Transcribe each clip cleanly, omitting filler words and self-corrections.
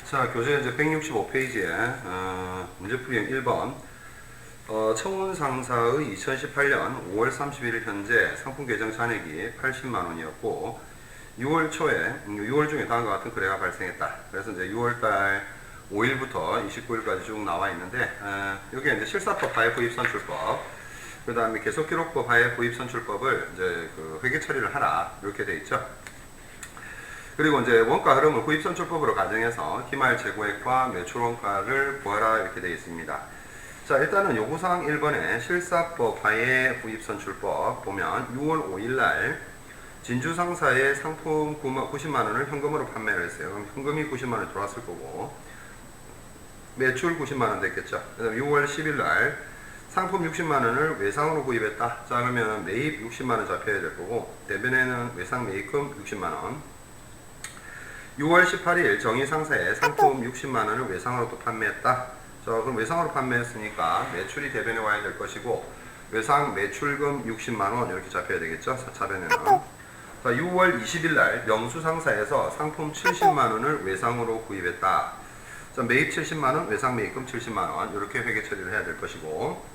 자, 교재 이제 165페이지에 문제풀이 1번 청운 상사의 2018년 5월 31일 현재 상품 계정 잔액이 80만 원이었고 6월 초에 6월 중에 다음과 같은 거래가 발생했다. 그래서 이제 6월달 5일부터 29일까지 쭉 나와 있는데 여기에 이제 실사법 하에 구입 선출법, 그 다음에 계속기록법 하에 구입 선출법을 이제 그 회계 처리를 하라 이렇게 돼 있죠. 그리고 이제 원가 흐름을 구입 선출법으로 가정해서 기말 재고액과 매출 원가를 구하라 이렇게 되어 있습니다. 자, 일단은 요구사항 1번에 실사법 하에 구입 선출법 보면 6월 5일 날 진주 상사의 상품 90만 원을 현금으로 판매를 했어요. 그럼 현금이 90만 원 들어왔을 거고 매출 90만 원 됐겠죠. 그다음 6월 10일 날 상품 60만 원을 외상으로 구입했다. 자, 그러면 매입 60만 원 잡혀야 될 거고 대변에는 외상 매입금 60만 원. 6월 18일 정의상사에 상품 60만 원을 외상으로 또 판매했다. 자, 그럼 외상으로 판매했으니까 매출이 대변에 와야 될 것이고 외상 매출금 60만 원 이렇게 잡혀야 되겠죠. 4차변에는. 자, 6월 20일 날 명수상사에서 상품 70만 원을 외상으로 구입했다. 자, 매입 70만 원, 외상 매입금 70만 원 이렇게 회계 처리를 해야 될 것이고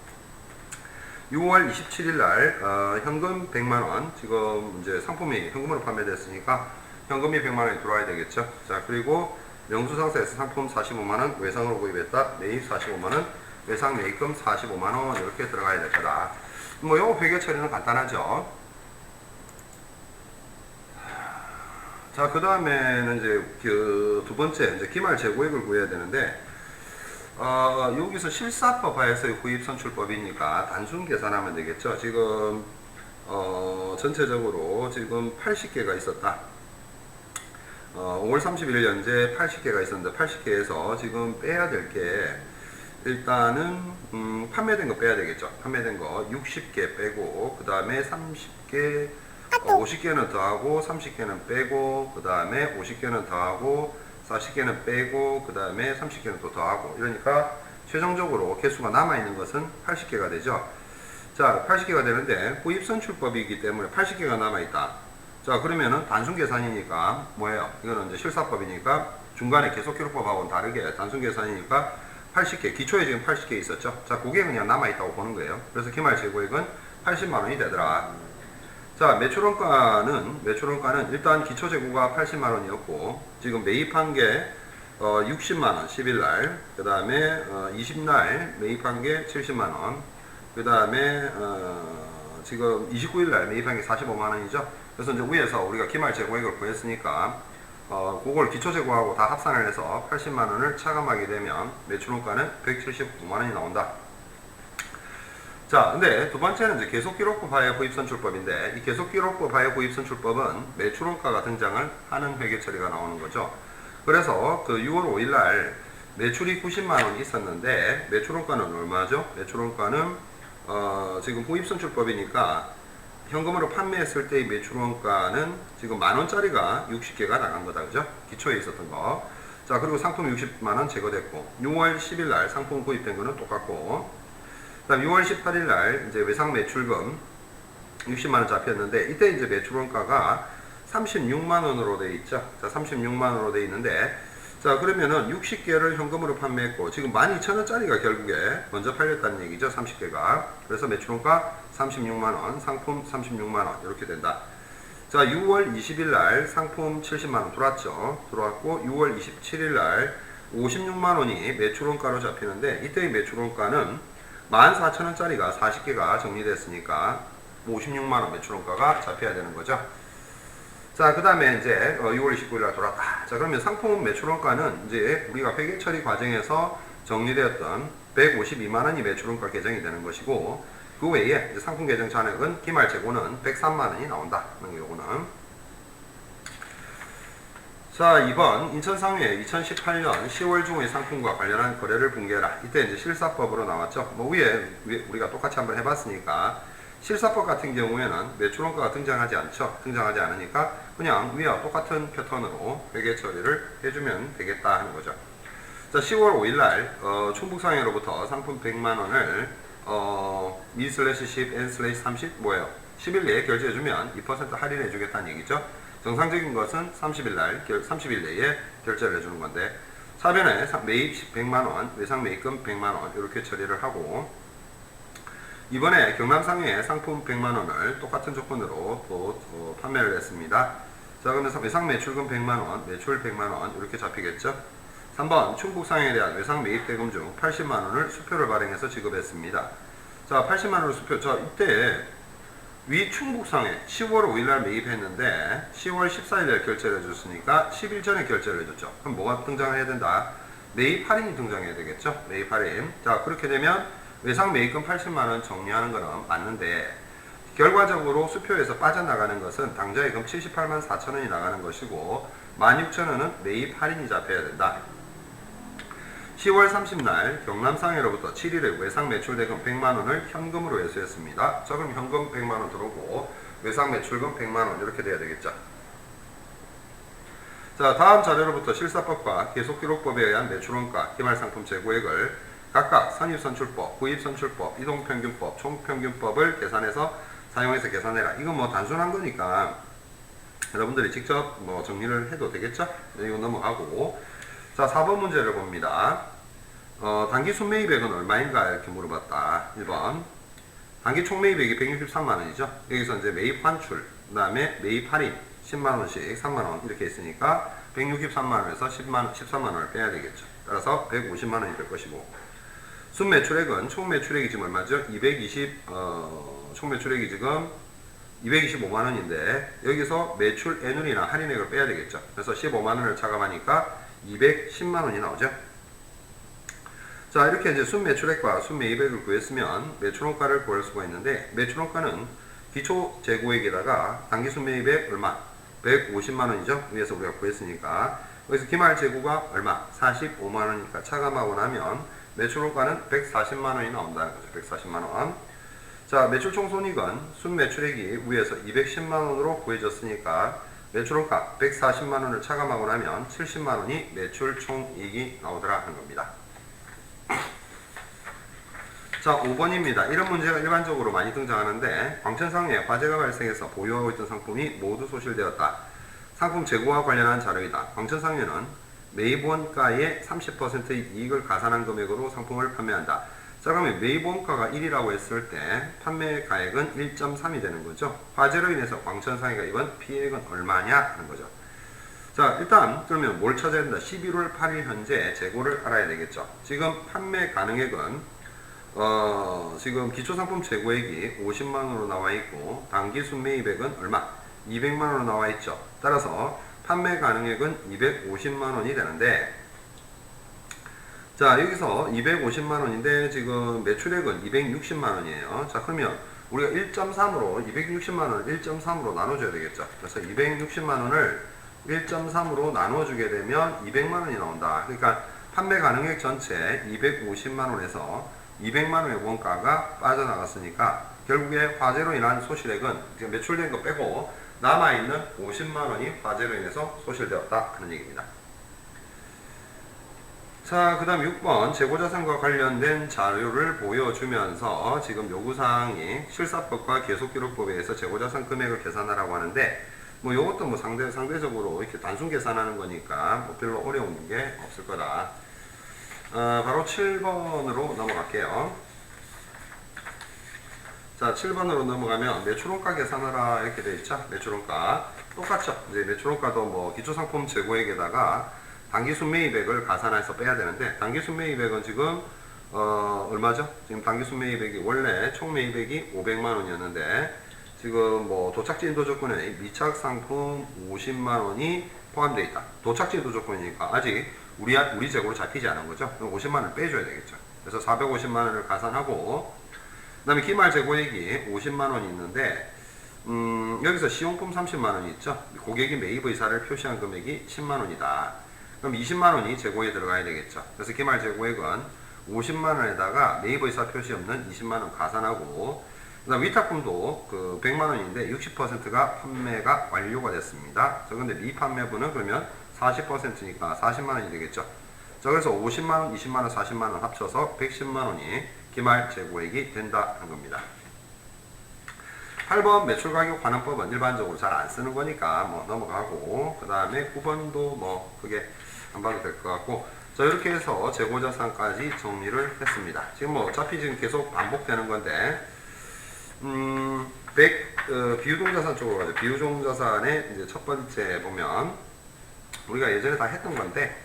6월 27일 날 현금 100만 원, 지금 이제 상품이 현금으로 판매됐으니까 현금이 100만 원이 들어와야 되겠죠. 자, 그리고 명수상사에서 상품 45만 원 외상으로 구입했다. 매입 45만 원, 외상 매입금 45만 원 이렇게 들어가야 될 거다. 뭐 요 회계 처리는 간단하죠. 자, 그 다음에는 이제 그 두 번째 이제 기말 재고액을 구해야 되는데 여기서 실사법 하에서의 구입 선출법이니까 단순 계산하면 되겠죠. 지금 전체적으로 지금 80개가 있었다. 5월 31일 현재 80개가 있었는데 80개에서 지금 빼야 될 게 일단은 판매된 거 빼야 되겠죠. 판매된 거 60개 빼고 그 다음에 30개 50개는 더하고 30개는 빼고 그 다음에 50개는 더하고 40개는 빼고 그 다음에 30개는 또 더하고 이러니까 최종적으로 개수가 남아있는 것은 80개가 되죠. 자, 80개가 되는데 구입 선출법이기 때문에 80개가 남아있다. 자, 그러면은 단순 계산이니까 뭐예요? 이거는 이제 실사법이니까 중간에 계속기록법하고는 다르게 단순 계산이니까 80개, 기초에 지금 80개 있었죠? 자, 그게 그냥 남아있다고 보는 거예요. 그래서 기말 재고액은 80만 원이 되더라. 자, 매출원가는 일단 기초 재고가 80만 원이었고 지금 매입한 게 60만 원 10일 날, 그 다음에 20날 매입한 게 70만 원, 그 다음에 지금 29일 날 매입한 게 45만 원이죠. 그래서 이제 위에서 우리가 기말 재고액을 구했으니까 그걸 기초 재고하고 다 합산을 해서 80만 원을 차감하게 되면 매출원가는 179만 원이 나온다. 자, 근데 두 번째는 이제 계속기록법 하에 구입 선출법인데 이 계속기록법 하에 구입 선출법은 매출원가가 등장을 하는 회계 처리가 나오는 거죠. 그래서 그 6월 5일 날 매출이 90만 원이 있었는데 매출원가는 얼마죠? 매출원가는 지금 구입 선출법이니까 현금으로 판매했을 때의 매출원가는 지금 만원짜리가 60개가 나간 거다. 그죠? 기초에 있었던 거. 자, 그리고 상품 60만원 제거됐고 6월 10일 날 상품 구입된 거는 똑같고 그 다음 6월 18일 날 이제 외상 매출금 60만원 잡혔는데 이때 이제 매출원가가 36만원으로 돼 있죠. 자, 36만원으로 돼 있는데 자, 그러면은 60개를 현금으로 판매했고 지금 12,000원짜리가 결국에 먼저 팔렸다는 얘기죠. 30개가. 그래서 매출원가 36만원, 상품 36만원 이렇게 된다. 자, 6월 20일 날 상품 70만원 들어왔죠. 들어왔고 6월 27일 날 56만원이 매출원가로 잡히는데 이때의 매출원가는 14,000원짜리가 40개가 정리됐으니까 56만원 매출원가가 잡혀야 되는 거죠. 자, 그 다음에 이제 6월 29일 날 돌아왔다. 자, 그러면 상품 매출원가는 이제 우리가 회계 처리 과정에서 정리되었던 152만 원이 매출원가 계정이 되는 것이고 그 외에 이제 상품 계정 잔액은 기말 재고는 103만 원이 나온다. 요거는. 자, 2번 인천상회 2018년 10월 중의 상품과 관련한 거래를 분개해라. 이때 이제 실사법으로 나왔죠. 뭐 위에 우리가 똑같이 한번 해봤으니까 실사법 같은 경우에는 매출원가가 등장하지 않죠. 등장하지 않으니까 그냥 위와 똑같은 패턴으로 회계 처리를 해주면 되겠다 하는 거죠. 자, 10월 5일 날 충북상회로부터 상품 100만 원을 E/10, N/30 뭐예요? 10일 내에 결제해주면 2% 할인해주겠다는 얘기죠. 정상적인 것은 30일 내에 결제를 해주는 건데 사변에 매입 100만원, 외상 매입금 100만원 이렇게 처리를 하고, 이번에 경남상해에 상품 100만원을 똑같은 조건으로 또 판매를 했습니다. 자, 그러면 외상 매출금 100만원, 매출 100만원 이렇게 잡히겠죠. 3번 충북상해에 대한 외상 매입 대금 중 80만원을 수표를 발행해서 지급했습니다. 자, 80만원을 수표. 자, 이때 위 충북상해 10월 5일날 매입했는데 10월 14일날 결제를 해줬으니까 10일 전에 결제를 해줬죠. 그럼 뭐가 등장해야 된다? 매입 할인이 등장해야 되겠죠. 매입 할인. 자, 그렇게 되면 외상 매입금 80만원 정리하는 거는 맞는데, 결과적으로 수표에서 빠져나가는 것은 당좌예금 78만 4천원이 나가는 것이고 16,000원은 매입 할인이 잡혀야 된다. 10월 30날 경남상해로부터 7일에 외상 매출 대금 100만원을 현금으로 회수했습니다. 자, 그럼 현금 100만원 들어오고 외상 매출금 100만원 이렇게 돼야 되겠죠. 자, 다음 자료로부터 실사법과 계속기록법에 의한 매출원가, 기말상품 재고액을 각각 선입선출법, 구입선출법, 이동평균법, 총평균법을 계산해서 사용해서 계산해라. 이건 뭐 단순한 거니까 여러분들이 직접 뭐 정리를 해도 되겠죠? 이거 넘어가고, 자, 4번 문제를 봅니다. 단기 순매입액은 얼마인가 이렇게 물어봤다. 1번 단기 총매입액이 163만원이죠. 여기서 이제 매입 환출, 그 다음에 매입 할인 10만원씩 3만원 이렇게 있으니까 163만원에서 13만원을 빼야 되겠죠. 따라서 150만원이 될 것이고, 순매출액은 총매출액이 지금 얼마죠? 총매출액이 지금 225만원인데 여기서 매출 애눌이나 할인액을 빼야 되겠죠. 그래서 15만원을 차감하니까 210만원이 나오죠. 자, 이렇게 이제 순매출액과 순매입액을 구했으면 매출원가를 구할 수가 있는데, 매출원가는 기초 재고액에다가 단기 순매입액 얼마? 150만원이죠. 위에서 우리가 구했으니까. 여기서 기말 재고가 얼마? 45만원이니까 차감하고 나면 매출원가는 140만원이 나온다는 거죠. 140만원. 자, 매출 총손익은 순매출액이 위에서 210만원으로 구해졌으니까 매출원가 140만원을 차감하고 나면 70만원이 매출 총이익이 나오더라 하는 겁니다. 자, 5번입니다. 이런 문제가 일반적으로 많이 등장하는데, 광천상해에 화재가 발생해서 보유하고 있던 상품이 모두 소실되었다. 상품 재고와 관련한 자료이다. 광천상해는 매입원가의 30%의 이익을 가산한 금액으로 상품을 판매한다. 자, 그러면 매입원가가 1이라고 했을 때 판매 가액은 1.3이 되는 거죠. 화재로 인해서 광천상해가 입은 피해액은 얼마냐 하는 거죠. 자, 일단 그러면 뭘 찾아야 된다? 11월 8일 현재 재고를 알아야 되겠죠. 지금 판매 가능액은 지금 기초상품 재고액이 50만원으로 나와 있고 단기 순매입액은 얼마? 200만원으로 나와 있죠. 따라서 판매 가능액은 250만원이 되는데, 자, 여기서 250만원인데 지금 매출액은 260만원이에요. 자, 그러면 우리가 1.3으로 260만원을 1.3으로 나눠줘야 되겠죠. 그래서 260만원을 1.3으로 나눠주게 되면 200만원이 나온다. 그러니까 판매 가능액 전체 250만원에서 200만원의 원가가 빠져나갔으니까 결국에 화재로 인한 소실액은 매출된 거 빼고 남아있는 50만원이 화재로 인해서 소실되었다 하는 얘기입니다. 자, 그 다음 6번 재고자산과 관련된 자료를 보여주면서 지금 요구사항이 실사법과 계속기록법에 의해서 재고자산 금액을 계산하라고 하는데, 뭐 요것도 뭐 상대적으로 이렇게 단순 계산하는 거니까 뭐 별로 어려운 게 없을 거다. 바로 7번으로 넘어갈게요. 자, 7번으로 넘어가면 매출원가 계산하라 이렇게 되어 있죠. 매출원가 똑같죠. 이제 매출원가도 뭐 기초상품 재고액에다가 단기 순매입액을 가산해서 빼야 되는데, 단기 순매입액은 지금 얼마죠? 지금 단기 순매입액이 원래 총 매입액이 500만원이었는데 지금 뭐 도착지 인도 조건에 미착 상품 50만원이 포함되어 있다. 도착지 인도 조건이니까 아직 우리 재고로 잡히지 않은 거죠. 그럼 50만원을 빼줘야 되겠죠. 그래서 450만원을 가산하고, 그 다음에 기말 재고액이 50만원이 있는데 여기서 시용품 30만원이 있죠. 고객이 매입 의사를 표시한 금액이 10만원이다. 그럼 20만원이 재고에 들어가야 되겠죠. 그래서 기말 재고액은 50만원에다가 매입 의사 표시 없는 20만원 가산하고, 그 다음 위탁금도 그 100만원인데 60%가 판매가 완료가 됐습니다. 자, 근데 미판매분은 그러면 40%니까 40만원이 되겠죠. 자, 그래서 50만원, 20만원, 40만원 합쳐서 110만원이 기말 재고액이 된다 한 겁니다. 8번 매출가격 환원법은 일반적으로 잘 안 쓰는 거니까 뭐 넘어가고, 그 다음에 9번도 뭐 그게 안 봐도 될 것 같고, 자, 이렇게 해서 재고자산까지 정리를 했습니다. 지금 뭐 어차피 지금 계속 반복되는 건데, 비유동자산 쪽으로 가죠. 비유동자산의 이제 첫 번째 보면, 우리가 예전에 다 했던 건데,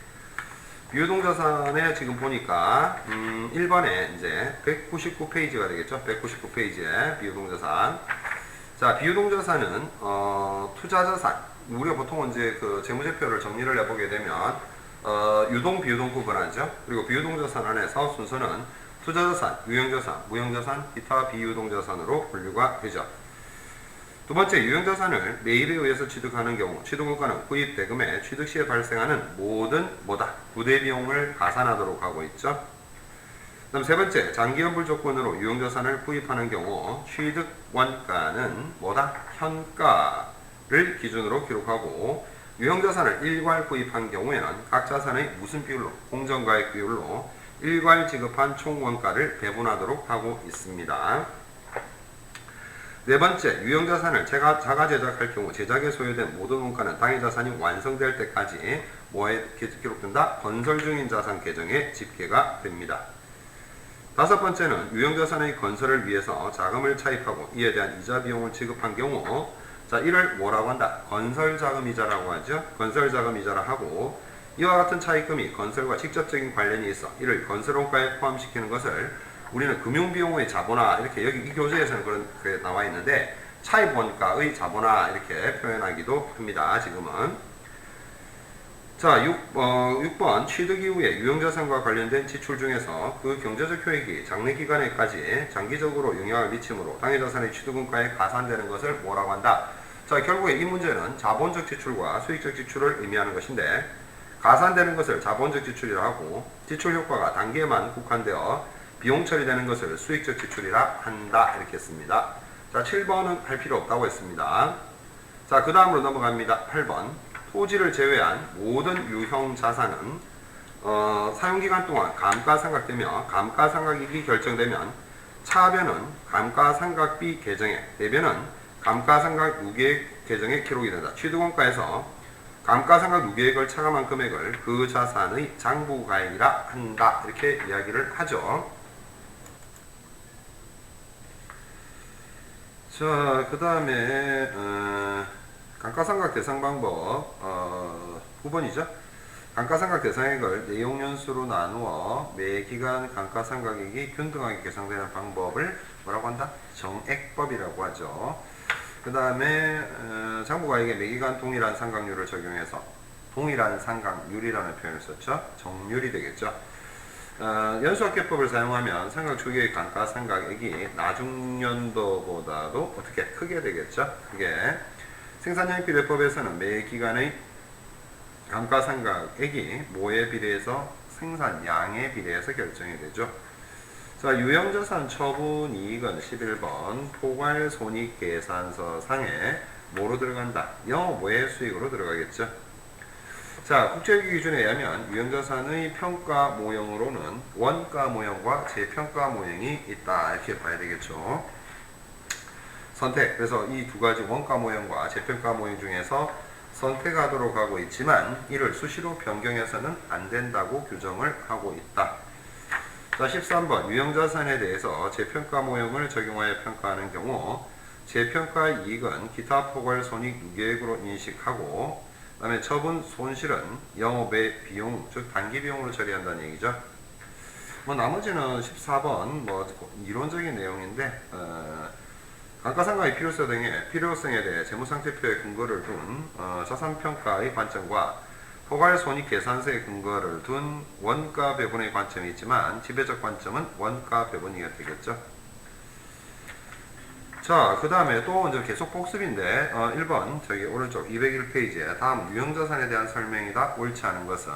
비유동자산에 지금 보니까, 1번에 이제 199페이지가 되겠죠. 199페이지에 비유동자산. 자, 비유동자산은, 투자자산. 우리가 보통 이제 그 재무제표를 정리를 해보게 되면, 유동, 비유동 구분하죠. 그리고 비유동자산 안에서 순서는 투자자산, 유형자산, 무형자산, 기타 비유동자산으로 분류가 되죠. 두 번째, 유형자산을 매입에 의해서 취득하는 경우 취득원가는 구입 대금에 취득 시에 발생하는 모든 부대비용을 가산하도록 하고 있죠. 그다음 세 번째, 장기연불 조건으로 유형자산을 구입하는 경우 취득원가는 현가를 기준으로 기록하고, 유형자산을 일괄 구입한 경우에는 각 자산의 무슨 비율로, 공정가액 비율로 일괄 지급한 총원가를 배분하도록 하고 있습니다. 네 번째, 유형자산을 자가 제작할 경우 제작에 소요된 모든 원가는 당해 자산이 완성될 때까지 뭐에 기록된다? 건설 중인 자산 계정에 집계가 됩니다. 다섯 번째는 유형자산의 건설을 위해서 자금을 차입하고 이에 대한 이자 비용을 지급한 경우, 자, 이를 뭐라고 한다? 건설자금이자라고 하죠. 건설자금이자라 하고, 이와 같은 차입금이 건설과 직접적인 관련이 있어 이를 건설원가에 포함시키는 것을 우리는 금융비용의 자본화, 이렇게 여기 이 교재에서는 그렇게 나와 있는데, 차입원가의 자본화 이렇게 표현하기도 합니다. 지금은. 자, 6번 취득 이후에 유형자산과 관련된 지출 중에서 그 경제적 효익이 장래기간에까지 장기적으로 영향을 미치므로 당해자산의 취득원가에 가산되는 것을 뭐라고 한다? 자, 결국에 이 문제는 자본적 지출과 수익적 지출을 의미하는 것인데, 가산되는 것을 자본적 지출이라 하고, 지출 효과가 단계에만 국한되어 비용 처리되는 것을 수익적 지출이라 한다. 이렇게 했습니다. 자, 7번은 할 필요 없다고 했습니다. 자, 그 다음으로 넘어갑니다. 8번. 토지를 제외한 모든 유형 자산은 사용기간 동안 감가상각되며 감가상각이익이 결정되면 차변은 감가상각비 계정에, 대변은 감가상각 누계액 계정에 기록이 된다. 취득원가에서 감가상각 누계액을 차감한 금액을 그 자산의 장부가액이라 한다. 이렇게 이야기를 하죠. 자, 그 다음에 감가상각 대상 방법 9번이죠. 감가상각 대상액을 내용연수로 나누어 매기간 감가상각액이 균등하게 계산되는 방법을 뭐라고 한다? 정액법이라고 하죠. 그 다음에 장부가액에 매기간 동일한 상각률을 적용해서 동일한 상각률이라는 표현을 썼죠. 정률이 되겠죠. 연수학계법을 사용하면 상각 초기의 감가상각액이 나중년도보다도 어떻게 크게 되겠죠. 그게 생산량비례법에서는 매 기간의 감가상각액이 뭐에 비례해서 생산량에 비례해서 결정이 되죠. 자, 유형자산 처분이익은 11번 포괄손익계산서 상에 뭐로 들어간다? 영업외 수익으로 들어가겠죠. 자, 국제유기 기준에 의하면 유형자산의 평가 모형으로는 원가 모형과 재평가 모형이 있다. 이렇게 봐야 되겠죠. 선택. 그래서 이 두 가지 원가 모형과 재평가 모형 중에서 선택하도록 하고 있지만 이를 수시로 변경해서는 안 된다고 규정을 하고 있다. 자, 13번 유형자산에 대해서 재평가 모형을 적용하여 평가하는 경우 재평가 이익은 기타 포괄손익 누계액으로 인식하고, 그 다음에 처분 손실은 영업의 비용, 즉 단기비용으로 처리한다는 얘기죠. 뭐 나머지는 14번 뭐 이론적인 내용인데 감가상각의 필요성에 대해 재무상태표의 근거를 둔 자산평가의 관점과 포괄손익계산서의 근거를 둔 원가 배분의 관점이 있지만 지배적 관점은 원가 배분이 되겠죠. 자, 그 다음에 또 이제 계속 복습인데 1번 저기 오른쪽 201페이지에 다음 유형자산에 대한 설명이다. 옳지 않은 것은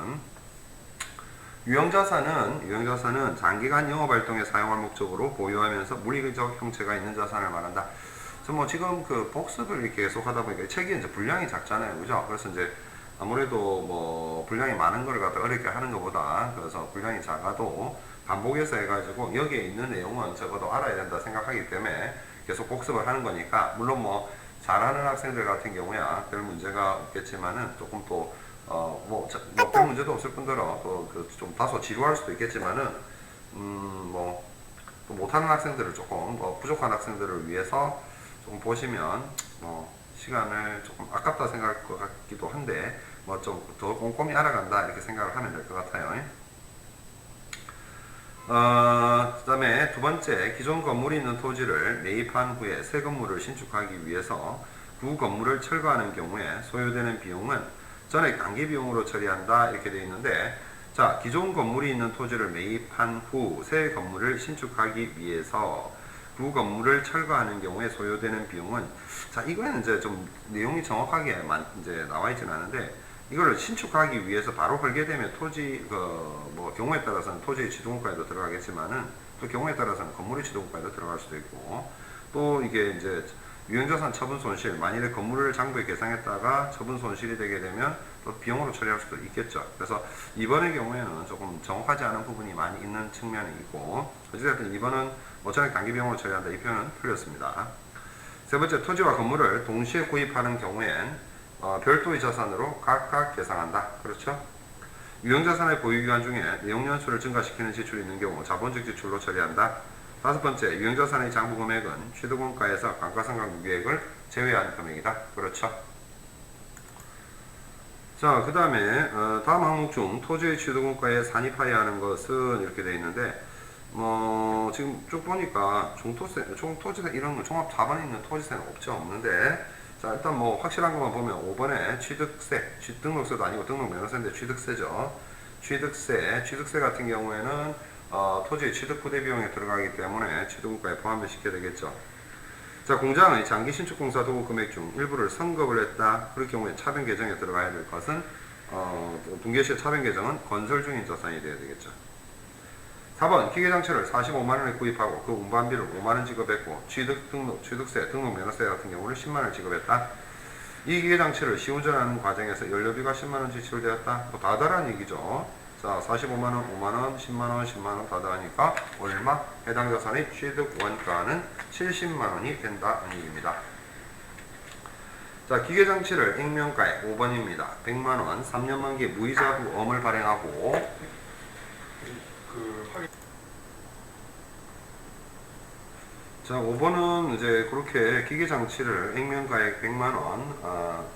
유형자산은 장기간 영업활동에 사용할 목적으로 보유하면서 물리적 형체가 있는 자산을 말한다. 그래서 뭐 지금 그 복습을 이렇게 계속 하다 보니까 책이 이제 분량이 작잖아요. 그죠? 그래서 이제 아무래도 뭐 분량이 많은 걸 갖다 어렵게 하는 것보다, 그래서 분량이 작아도 반복해서 해가지고 여기에 있는 내용은 적어도 알아야 된다 생각하기 때문에 계속 복습을 하는 거니까, 물론 뭐 잘하는 학생들 같은 경우야 별 문제가 없겠지만은 조금 또 별 문제도 없을 뿐더러 좀 다소 지루할 수도 있겠지만은 또 못하는 학생들을 조금 부족한 학생들을 위해서 좀 보시면 시간을 조금 아깝다 생각할 것 같기도 한데 좀 더 꼼꼼히 알아간다 이렇게 생각을 하면 될 것 같아요. 그 다음에 두 번째, 기존 건물이 있는 토지를 매입한 후에 새 건물을 신축하기 위해서 구 건물을 철거하는 경우에 소요되는 비용은 전액 단기 비용으로 처리한다 이렇게 되어 있는데, 자, 기존 건물이 있는 토지를 매입한 후 새 건물을 신축하기 위해서 구 건물을 철거하는 경우에 소요되는 비용은, 자, 이거는 이제 좀 내용이 정확하게 이제 나와 있지는 않은데, 이걸 신축하기 위해서 바로 헐게 되면 토지 경우에 따라서는 토지의 취득원가에도 들어가겠지만은, 또 경우에 따라서는 건물의 취득원가에도 들어갈 수도 있고, 또 이게 이제 유형자산 처분 손실, 만일에 건물을 장부에 계상했다가 처분 손실이 되게 되면 또 비용으로 처리할 수도 있겠죠. 그래서 이번의 경우에는 조금 정확하지 않은 부분이 많이 있는 측면이 있고, 어찌됐든 이번은 전액 단기 비용으로 처리한다 이 표현은 틀렸습니다. 세 번째, 토지와 건물을 동시에 구입하는 경우엔 별도의 자산으로 각각 계상한다. 그렇죠? 유형자산의 보유기간 중에 내용연수를 증가시키는 지출이 있는 경우 자본적 지출로 처리한다. 다섯 번째, 유형자산의 장부 금액은 취득원가에서 감가상각유예액을 제외한 금액이다. 그렇죠? 자, 그 다음에 다음 항목 중 토지의 취득원가에 산입하여야 하는 것은 이렇게 되어 있는데, 지금 쭉 보니까 종토지세 이런 거 종합 4번에 있는 토지세는 없는데, 자, 일단 확실한 것만 보면 5번에 취득세, 등록세도 아니고 등록면허세인데 취득세죠. 취득세 같은 경우에는 토지의 취득 부대 비용에 들어가기 때문에 취득원가에 포함을 시켜야 되겠죠. 자, 공장의 장기 신축 공사 도구 금액 중 일부를 선급을 했다. 그럴 경우에 차변 계정에 들어가야 될 것은 분개 시의 차변 계정은 건설 중인 자산이 되어야 되겠죠. 4번, 기계장치를 45만원에 구입하고 그 운반비를 5만원 지급했고 취득세, 등록면허세 같은 경우를 10만원을 지급했다. 이 기계장치를 시운전하는 과정에서 연료비가 10만원 지출되었다. 다 다른 얘기죠. 자, 45만원, 5만원, 10만원, 10만원 다 다르니까 얼마? 해당 자산의 취득원가는 70만원이 된다는 얘기입니다. 자, 기계장치를 액면가액 5번입니다. 100만원, 3년 만기 무이자 후 엄을 발행하고 자, 5번은 이제 그렇게 기계장치를 액면가액 100만원,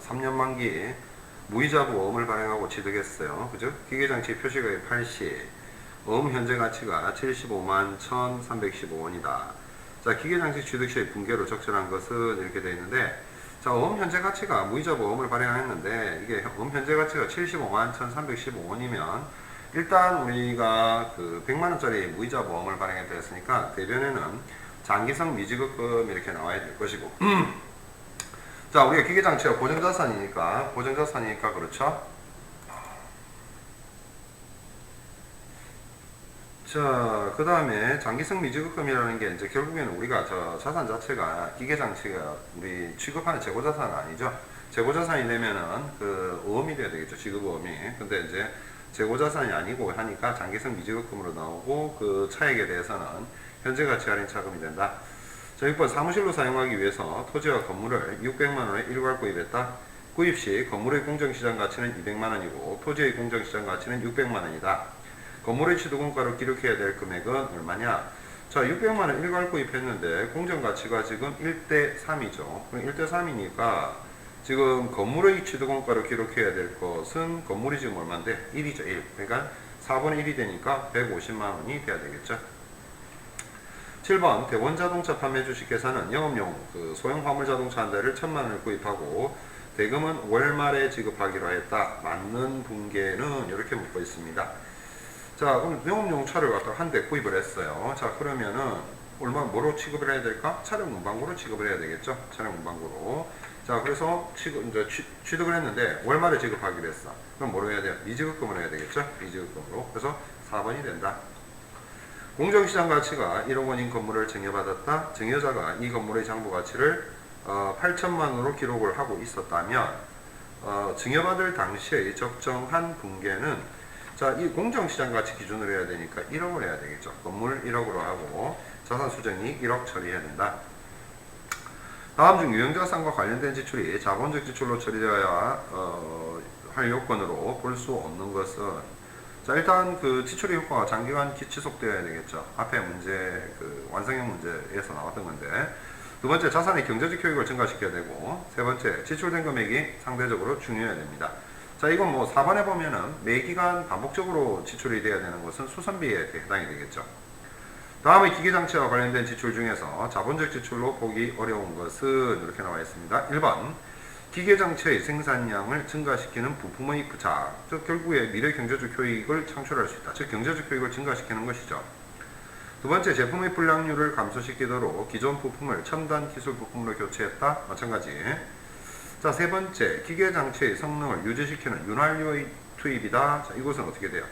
3년 만기 무이자 후 엄을 발행하고 취득했어요. 그죠? 기계장치 표시가액 80, 엄 현재 가치가 75만 1,315원이다. 자, 기계장치 취득 시의 분개로 적절한 것은 이렇게 되어 있는데, 자, 엄 현재 가치가 무이자 후 엄을 발행했는데, 이게 엄 현재 가치가 75만 1,315원이면, 일단 우리가 100만원짜리 무이자 보험을 발행했다 했으니까 대변에는 장기성 미지급금 이렇게 나와야 될 것이고 자, 우리가 기계장치가 고정자산이니까 그렇죠? 자, 그 다음에 장기성 미지급금이라는 게 이제 결국에는 우리가 자산 자체가 기계장치가 우리 취급하는 재고자산은 아니죠. 재고자산이 되면은 어음이 돼야 되겠죠. 지급어음이. 근데 이제 재고자산이 아니고 하니까 장기성 미지급금으로 나오고 그 차액에 대해서는 현재 가치 할인 차금이 된다. 자, 6번, 사무실로 사용하기 위해서 토지와 건물을 600만원에 일괄 구입했다. 구입 시 건물의 공정시장 가치는 200만원이고 토지의 공정시장 가치는 600만원이다. 건물의 취득원가로 기록해야 될 금액은 얼마냐? 자, 600만원 일괄 구입했는데 공정가치가 지금 1대3이죠. 그럼 1대3이니까 지금 건물의 취득원가로 기록해야 될 것은 건물이 지금 얼마인데? 1이죠. 1. 그러니까 4분의 1이 되니까 150만원이 돼야 되겠죠. 7번, 대원자동차 판매 주식회사는 영업용 소형 화물자동차 한 대를 1,000만원을 구입하고 대금은 월말에 지급하기로 했다. 맞는 분계는 이렇게 묻고 있습니다. 자, 그럼 영업용 차를 갖다 한 대 구입을 했어요. 자, 그러면은 뭐로 취급을 해야 될까? 차량 문방구로 취급을 해야 되겠죠. 차량 문방구로. 자, 그래서 취득을 했는데 월말에 지급하기로 했어. 그럼 뭐로 해야 돼요? 미지급금을 해야 되겠죠. 미지급금으로. 그래서 4번이 된다. 공정시장 가치가 1억 원인 건물을 증여받았다. 증여자가 이 건물의 장부 가치를 8천만 원으로 기록을 하고 있었다면 증여받을 당시의 적정한 분계는 자, 이 공정시장 가치 기준으로 해야 되니까 1억을 해야 되겠죠. 건물 1억으로 하고 자산 수정이 1억 처리해야 된다. 다음 중 유형자산과 관련된 지출이 자본적 지출로 처리되어야 할 요건으로 볼 수 없는 것은 자 일단 그 지출의 효과가 장기간 지속되어야 되겠죠. 앞에 문제 그 완성형 문제에서 나왔던 건데 두 번째 자산의 경제적 효익을 증가시켜야 되고 세 번째 지출된 금액이 상대적으로 중요해야 됩니다. 자 이건 뭐 4번에 보면은 매기간 반복적으로 지출이 돼야 되는 것은 수선비에 해당이 되겠죠. 다음에 기계장치와 관련된 지출 중에서 자본적 지출로 보기 어려운 것은 이렇게 나와 있습니다. 1번 기계장치의 생산량을 증가시키는 부품의 부착, 즉 결국에 미래 경제적 효익을 창출할 수 있다. 즉 경제적 효익을 증가시키는 것이죠. 두 번째 제품의 불량률을 감소시키도록 기존 부품을 첨단 기술 부품으로 교체했다. 마찬가지. 자, 세 번째 기계장치의 성능을 유지시키는 윤활유의 투입이다. 자, 이것은 어떻게 돼요?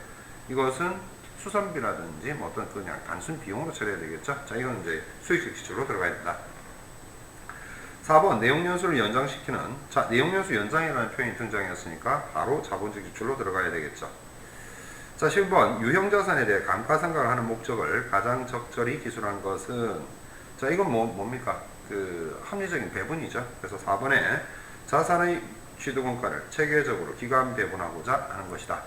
이것은 수선비라든지 뭐 어떤 그냥 단순 비용으로 처리해야 되겠죠. 자, 이건 이제 수익적 지출로 들어가야 된다. 4번 내용연수를 연장시키는, 자 내용연수 연장이라는 표현이 등장했으니까 바로 자본적 지출로 들어가야 되겠죠. 자 10번 유형자산에 대해 감가상각을 하는 목적을 가장 적절히 기술한 것은, 자 이건 뭡니까? 그 합리적인 배분이죠. 그래서 4번에 자산의 취득원가를 체계적으로 기간 배분하고자 하는 것이다.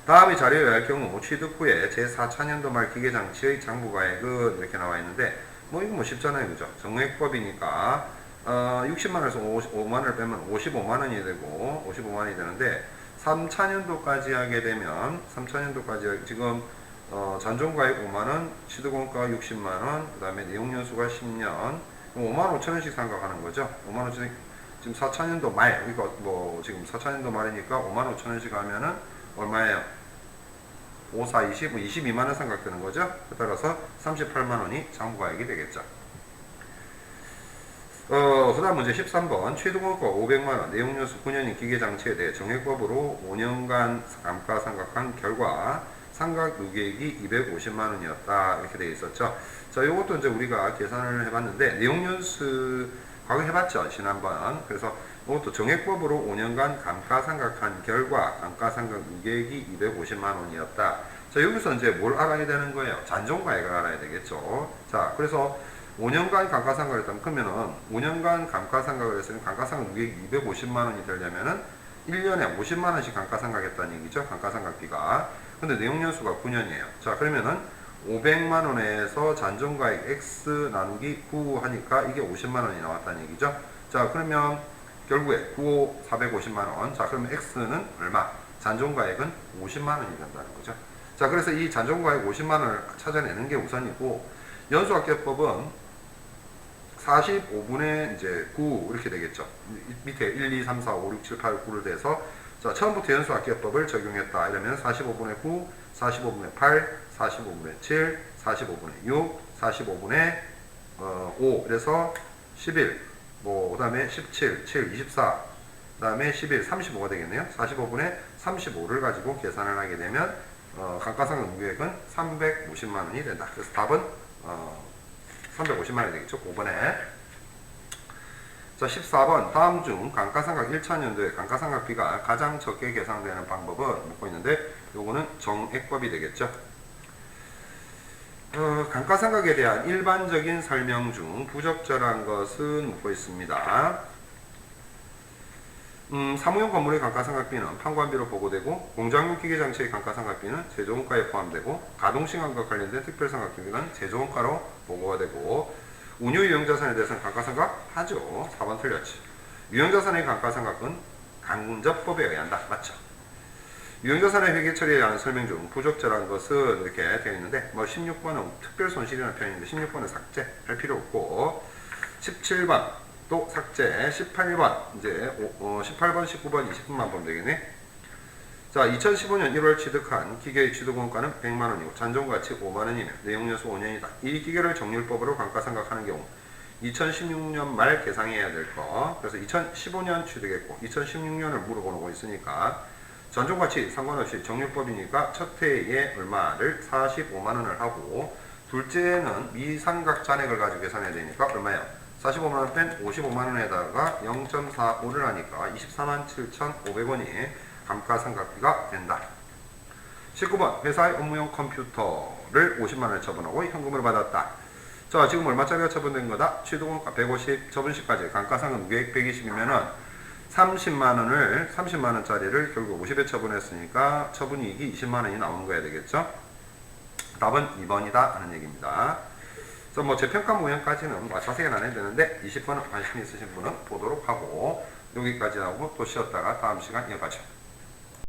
다음의 자료에 의할 경우 취득 후에 제4차년도 말 기계장치의 장부가액은 이렇게 나와 있는데 뭐 이거 뭐 쉽잖아요, 그죠? 정액법이니까 60만원에서 5만원을 빼면 55만원이 되고 55만원이 되는데 3차년도까지 하게 되면 3차년도까지 지금 잔존가액 5만원, 취득원가 60만원, 그 다음에 내용연수가 10년 5만 5천원씩 생각하는 거죠. 5만 5천원씩 지금 4차년도 말, 이거 뭐 지금 4차년도 말이니까 5만 5천원씩 하면은 얼마예요? 5, 4, 20, 22만원 생각되는 거죠. 따라서 38만원이 장부가액이 되겠죠. 그 다음 문제 13번 취득원가 500만원, 내용연수 9년인 기계장치에 대해 정액법으로 5년간 감가상각한 결과 상각 누계액이 250만원이었다. 이렇게 되어 있었죠. 자, 요것도 이제 우리가 계산을 해봤는데, 내용연수 과거 해봤죠. 지난번. 그래서 이것도 정액법으로 5년간 감가상각한 결과 감가상각 누계액이 250만원이었다. 자, 여기서 이제 뭘 알아야 되는 거예요? 잔존가액을 알아야 되겠죠. 자, 그래서 5년간 감가상각을 했다면, 그러면은 5년간 감가상각을 했으면 감가상각 누계액이 250만원이 되려면은 1년에 50만원씩 감가상각했다는 얘기죠. 감가상각비가. 근데 내용연수가 9년이에요. 자, 그러면은 500만원에서 잔존가액 X 나누기 9 하니까 이게 50만원이 나왔다는 얘기죠. 자, 그러면 결국에 9, 450만원. 자, 그러면 X는 얼마? 잔존가액은 50만원이 된다는 거죠. 자, 그래서 이 잔존가액 50만원을 찾아내는 게 우선이고, 연수학계법은 45분의 이제 9 이렇게 되겠죠. 밑에 1, 2, 3, 4, 5, 6, 7, 8, 9를 대서 자, 처음부터 연수학계법을 적용했다. 이러면 45분의 9, 45분의 8, 45분의 7, 45분의 6, 45분의 5, 그래서 11, 뭐, 그 다음에 17, 7, 24, 그 다음에 11, 35가 되겠네요. 45분의 35를 가지고 계산을 하게 되면, 감가상각 누계액은 350만원이 된다. 그래서 답은, 350만원이 되겠죠. 5번에. 자, 14번. 다음 중 감가상각 1차년도에 감가상각비가 가장 적게 계산되는 방법은 묻고 있는데, 요거는 정액법이 되겠죠. 감가상각에 대한 일반적인 설명 중 부적절한 것은 묻고 있습니다. 사무용 건물의 감가상각비는 판관비로 보고되고, 공장용 기계장치의 감가상각비는 제조원가에 포함되고, 가동시간과 관련된 특별상각비는 제조원가로 보고가 되고, 운유유형자산에 대해서는 감가상각 하죠. 4번 틀렸지. 유형자산의 감가상각은 간접법에 의한다. 맞죠? 유형자산의 회계처리에 관한 설명 중 부적절한 것은 이렇게 되어 있는데, 뭐 16번은 특별손실이라는 표현인데 16번은 삭제할 필요 없고, 17번 또 삭제, 18번 이제 18번, 19번, 20번만 보면 되겠네. 자, 2015년 1월 취득한 기계의 취득원가는 100만원이고 잔존가치 5만원이며 내용연수 5년이다. 이 기계를 정률법으로 감가상각하는 경우 2016년 말 계상해야 될 거. 그래서 2015년 취득했고 2016년을 물어보고 있으니까 잔존가치 상관없이 정률법이니까 첫 해에 얼마를 45만원을 하고, 둘째는 미상각 잔액을 가지고 계산해야 되니까 얼마예요? 45만원 뺀 55만원에다가 0.45를 하니까 24만 7,500원이 감가상각비가 된다. 19번 회사의 업무용 컴퓨터를 50만원에 처분하고 현금으로 받았다. 자, 지금 얼마짜리가 처분된 거다? 취득원가 150, 처분시까지 감가상각 누계액 120이면은 30만 원짜리를 결국 50에 처분했으니까 처분이익이 20만 원이 나오는 거야 되겠죠? 답은 2번이다 하는 얘기입니다. 그래서 뭐 재평가 모형까지는 뭐 자세히는 안 해도 되는데 20번은 관심 있으신 분은 보도록 하고 여기까지 하고 또 쉬었다가 다음 시간 이어가죠.